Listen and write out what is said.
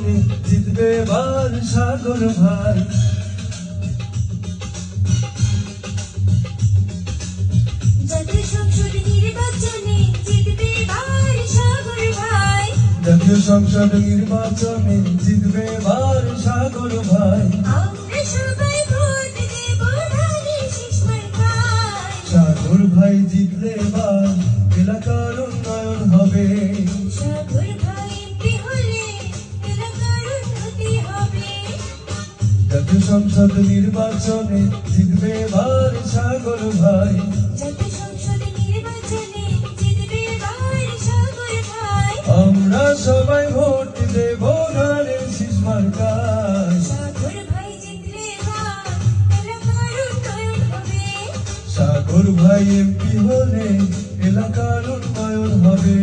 নির্বাচনে জিতবে এবার সাগর ভাই। জাতীয় সংসদ নির্বাচনে জিতবে এবার সাগর ভাই। জাতীয় সংসদ নির্বাচনে জিতবে এবার সাগর ভাই। আমরা সবাই ভোট দেব ধানের শীষ মার্কায়। সাগর ভাই জিতলে এবার এলাকার উন্নয়ন হবে। সাগর ভাই এমপি হলে এলাকার উন্নতি হবে। জাতীয় সংসদ নির্বাচনে জিতবে এবার সাগর ভাই। জাতীয় সংসদ নির্বাচনে জিতবে এবার সাগর ভাই। আমরা সবাই ভোট দেব ধানের শীষ মার্কায়। সাগর ভাই জিতলে এবার এলাকার উন্নয়ন হবে। সাগর ভাই এমপি হলে এলাকার উন্নয়ন হবে।